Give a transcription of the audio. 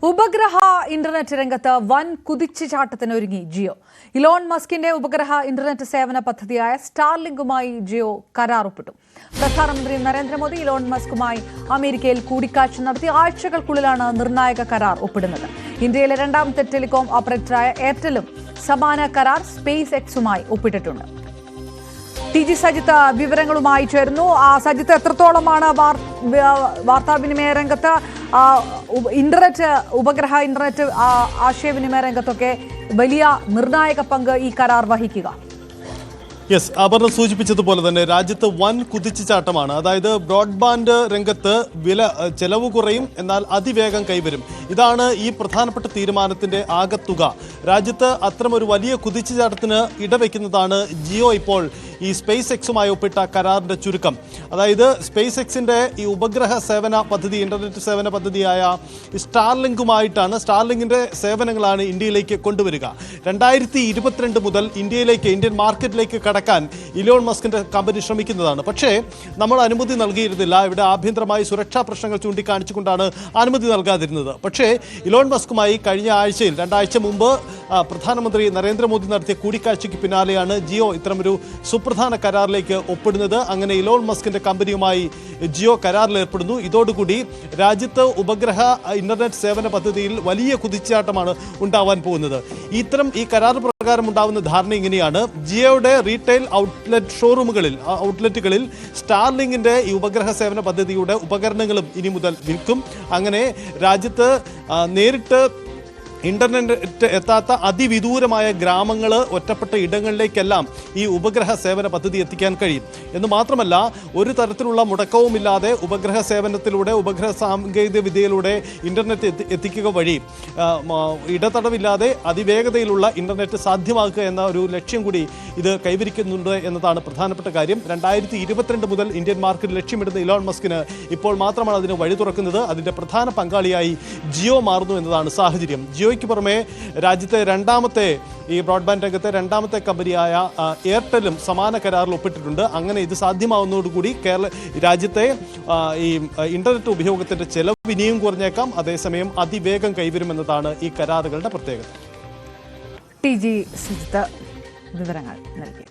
ഉപഗ്രഹ ഇന്റർനെറ്റ് രംഗത്ത് വൻ കുതിച്ചുചാട്ടത്തിനൊരുങ്ങി ജിയോ. ഇലോൺ മസ്കിന്റെ ഉപഗ്രഹ ഇന്റർനെറ്റ് സേവന പദ്ധതിയായ സ്റ്റാർലിങ്കുമായി ജിയോ കരാർ ഒപ്പിട്ടു. പ്രധാനമന്ത്രി നരേന്ദ്രമോദി ഇലോൺ മസ്കുമായി അമേരിക്കയിൽ കൂടിക്കാഴ്ച നടത്തി ആഴ്ചകൾക്കുള്ളിലാണ് നിർണായക കരാർ ഒപ്പിടുന്നത്. ഇന്ത്യയിലെ രണ്ടാമത്തെ ടെലികോം ഓപ്പറേറ്ററായ എയർടെലും സമാന കരാർ സ്പേസ് എക്സുമായി ഒപ്പിട്ടിട്ടുണ്ട്. ടി.ജി. സജിത്ത് വിവരങ്ങളുമായി ചേരുന്നു. സജിത്ത്, എത്രത്തോളമാണ് വാർത്താവിനിമയ രംഗത്ത് ഇന്റർനെറ്റ് ഉപഗ്രഹ ഇന്റർനെറ്റ് ആശയവിനിമയ രംഗത്തൊക്കെ വലിയ നിർണായക പങ്ക് ഈ കരാർ വഹിക്കുക? യെസ്, അപർണ സൂചിപ്പിച്ചതുപോലെ തന്നെ രാജ്യത്ത് വൻ കുതിച്ചുചാട്ടമാണ്. അതായത് ബ്രോഡ്ബാൻഡ് രംഗത്ത് ചെലവ് കുറയും, എന്നാൽ അതിവേഗം കൈവരും. ഇതാണ് ഈ പ്രധാനപ്പെട്ട തീരുമാനത്തിന്റെ ആകത്തുക. രാജ്യത്ത് അത്തരമൊരു വലിയ കുതിച്ചുചാട്ടത്തിന് ഇടവെക്കുന്നതാണ് ജിയോ ഇപ്പോൾ ഈ സ്പേസ് എക്സുമായി ഒപ്പിട്ട കരാറിന്റെ ചുരുക്കം. അതായത് സ്പേസ് എക്സിന്റെ ഈ ഉപഗ്രഹ സേവന പദ്ധതി, ഇന്റർനെറ്റ് സേവന പദ്ധതിയായ സ്റ്റാർലിങ്കുമായിട്ടാണ്, സ്റ്റാർലിങ്കിന്റെ സേവനങ്ങളാണ് ഇന്ത്യയിലേക്ക് കൊണ്ടുവരിക. 2022 മുതൽ ഇന്ത്യൻ മാർക്കറ്റിലേക്ക് കടക്കാൻ ഇലോൺ മസ്കിന്റെ കമ്പനി ശ്രമിക്കുന്നതാണ്. പക്ഷേ നമ്മൾ അനുമതി നൽകിയിരുന്നില്ല. ഇവിടെ ആഭ്യന്തരമായി സുരക്ഷാ പ്രശ്നങ്ങൾ ചൂണ്ടിക്കാണിച്ചുകൊണ്ടാണ് അനുമതി നൽകാതിരുന്നത്. പക്ഷേ ഇലോൺ മസ്കുമായി കഴിഞ്ഞ ആഴ്ചയിൽ, 2 ആഴ്ച മുമ്പ് പ്രധാനമന്ത്രി നരേന്ദ്രമോദി നടത്തിയ കൂടിക്കാഴ്ചയ്ക്ക് പിന്നാലെയാണ് ജിയോ ഇത്തരമൊരു സുപ്രധാന കരാറിലേക്ക് ഒപ്പിടുന്നത്. അങ്ങനെ ഇലോൺ മസ്കിന്റെ കമ്പനിയുമായി ജിയോ കരാറിൽ ഏർപ്പെടുന്നു. ഇതോടുകൂടി രാജ്യത്ത് ഉപഗ്രഹ ഇന്റർനെറ്റ് സേവന പദ്ധതിയിൽ വലിയ കുതിച്ചാട്ടമാണ് ഉണ്ടാവാൻ പോകുന്നത്. ഈ കരാർ പ്രകാരം ഉണ്ടാവുന്ന ധാരണ ഇങ്ങനെയാണ്: ജിയോയുടെ റീറ്റെയിൽ ഔട്ട്ലെറ്റുകളിൽ സ്റ്റാർലിങ്കിന്റെ ഈ ഉപഗ്രഹ സേവന പദ്ധതിയുടെ ഉപകരണങ്ങളും ഇനി മുതൽ വിൽക്കും. അങ്ങനെ രാജ്യത്ത് നേരിട്ട് ഇന്റർനെറ്റ് എത്താത്ത അതിവിദൂരമായ ഗ്രാമങ്ങൾ, ഒറ്റപ്പെട്ട ഇടങ്ങളിലേക്കെല്ലാം ഈ ഉപഗ്രഹ സേവന പദ്ധതി എത്തിക്കാൻ കഴിയും. എന്ന് മാത്രമല്ല, ഒരു തരത്തിലുള്ള മുടക്കവുമില്ലാതെ ഉപഗ്രഹ സേവനത്തിലൂടെ, ഉപഗ്രഹ സാങ്കേതിക വിദ്യയിലൂടെ ഇന്റർനെറ്റ് എത്തിക്കുക വഴി ഇടതടവില്ലാതെ അതിവേഗതയിലുള്ള ഇന്റർനെറ്റ് സാധ്യമാക്കുക എന്ന ഒരു ലക്ഷ്യം കൂടി ഇത് കൈവരിക്കുന്നുണ്ട് എന്നതാണ് പ്രധാനപ്പെട്ട കാര്യം. 2022 മുതൽ ഇന്ത്യൻ മാർക്കറ്റ് ലക്ഷ്യമിടുന്ന ഇലോൺ മസ്കിന് ഇപ്പോൾ മാത്രമാണ് അതിന് വഴി തുറക്കുന്നത്. അതിന്റെ പ്രധാന പങ്കാളിയായി ജിയോ മാറുന്നു എന്നതാണ് സാഹചര്യം. ജിയോയ്ക്ക് പുറമെ രാജ്യത്തെ രണ്ടാമത്തെ, ഈ ബ്രോഡ്ബാൻഡ് രംഗത്തെ രണ്ടാമത്തെ കമ്പനിയായ എയർടെലും സമാന കരാറിൽ ഒപ്പിട്ടിട്ടുണ്ട്. അങ്ങനെ ഇത് സാധ്യമാവുന്നതോടുകൂടി രാജ്യത്തെ ഈ ഇന്റർനെറ്റ് ഉപയോഗത്തിന്റെ ചെലവ് ഇനിയും കുറഞ്ഞേക്കാം. അതേസമയം അതിവേഗം കൈവരുമെന്നതാണ് ഈ കരാറുകളുടെ പ്രത്യേകത. ടി.ജി. സജിത്ത് വിവരങ്ങൾ നൽകി.